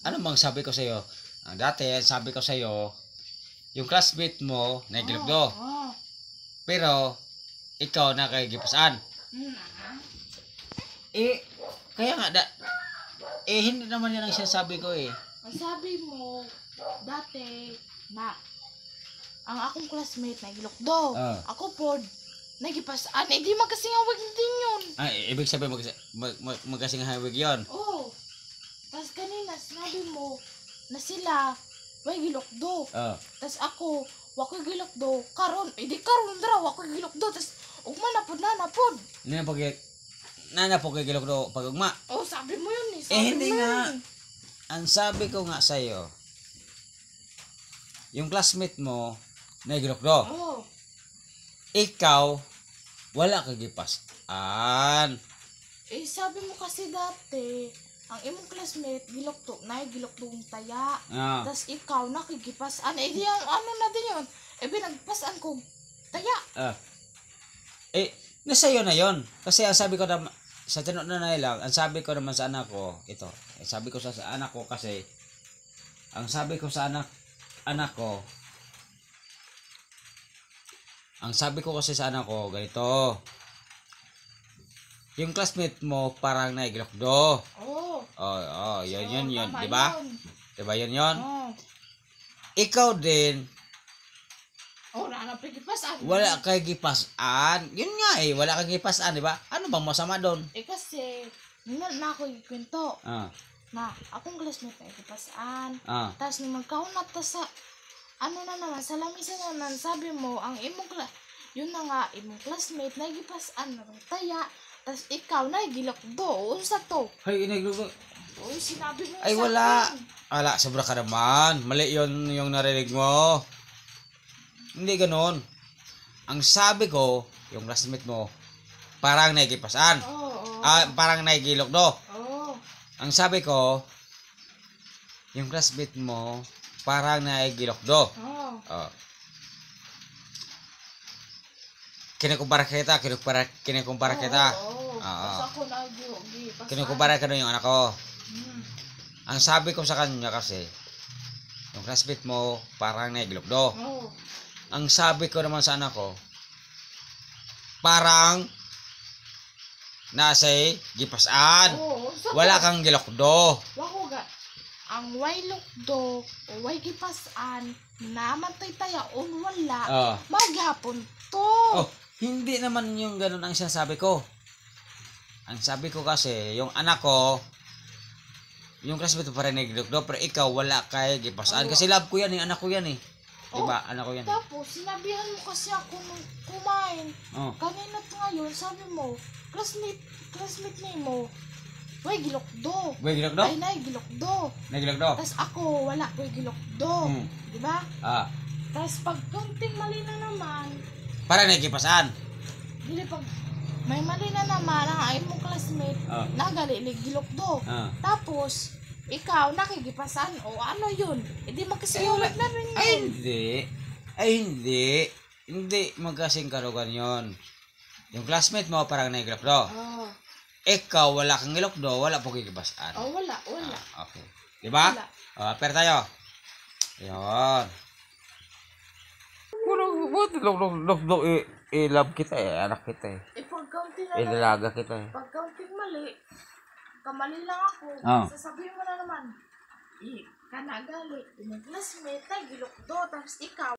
Ano bang sabi ko sa'yo? Dati, sabi ko sa'yo, yung classmate mo, nagilugdo. Pero, ikaw nakikipasaan. Eh, kaya nga, hindi naman yan ang sinasabi ko eh. Ang sabi mo, dati, na, ang akong classmate nagilukdo. Ako po, nagipasaan. Eh, di magkasingawag din yun. Ibig sabihin magkasingawag yun? Oo. Tapos kanina, sinabi mo, na sila, may gilukdo. Tapos ako, wako'y gilukdo. Karon, di karon dra, wako'y gilukdo. Tapos, ugma nanapod. Nanapod kay gilukdo pag ugma? Oh, sabi mo yun eh. Hindi nga. Ang sabi ko nga sa'yo, yung classmate mo, nagilukdo. Ikaw, wala kang gipasaan. Eh, sabi mo kasi dati, ang imong classmate, gilukdo yung taya. Tapos ikaw, nakigipasaan. Eh, di ang ano na din yun. Eh, binagpasaan ko taya. Nasa'yo na yon. Kasi ang sabi ko naman, sa tinod na lang, ang sabi ko naman sa anak ko, ito. Sabi ko sa anak ko kasi, ang sabi ko sa anak ko, ang sabi ko kasi sa anak ko, ganito. Yung classmate mo parang naigilokdo. Yun. Diba? Diba yun? Ikaw din, wala kay gipasaan. Yun nga eh, wala kay gipasaan, diba? Ano bang masama doon? Eh kasi, na ako yung kwento. Na, akong classmate na gipasaan. Tapos nung magkaon na ta sa, ano na naman, sa lamisan naman, sabi mo, ang imong yun na nga, imong classmate na gipasaan na taya. Tapos ikaw na gilokdo. Unsa to? Hay, inaglugo. Uy, sinabi mo ay, wala. Ala, sobra ka naman. Mali yun yung narinig mo. Hindi ganon. Ang sabi ko, yung classmate mo, parang naigipasaan. Parang naigilokdo. Ang sabi ko, yung classmate mo, parang naigilokdo. Kinikumpara kita. Kinikumpara ka yung anak ko. Ang sabi ko sa kanya kasi, yung classmate mo, parang naigilokdo. Ang sabi ko naman sa anak ko, parang nasa'y gipasaan. Wala kang gilokdo. Wako ga. Ang way lukdo, o way gipasaan, naman taya on wala, maghapon to. Hindi naman yung ganun ang sinasabi ko. Ang sabi ko kasi, yung anak ko, yung classmate mo parang nagilokdo, pero ikaw wala kay gipasaan. Kasi love ko yan eh, anak ko yan eh. Diba? Anak ko yan. Tapos, sinabihan mo kasi ako nung kumain. Kanina ngayon, sabi mo, classmate mo, way gilokdo. Ay, gilokdo. Tapos ako, wala, way gilokdo. Diba? Tapos pag kunting mali na naman, parang nagkipasaan. Hindi, pag may mali na naman, ang ay mong classmate, nagalilig gilokdo. Tapos, ikaw, nakikipasan, o ano yun? Hindi magkasiyawag na rin yun. Hindi magkasing karugan yun. Yung classmate mo parang naigilokdo. Ikaw, wala kang gilokdo, wala po kikipasan. Wala. Okay. Diba? Wala. Pero tayo. Yun. Lugdo, love kita eh, anak kita eh. Pagkaunti na Ilalaga kita eh. Pagkaunting mali, kamali lang ako, sasabihin mo na naman, kanagali, yung classmate, gilokdo, tapos ikaw,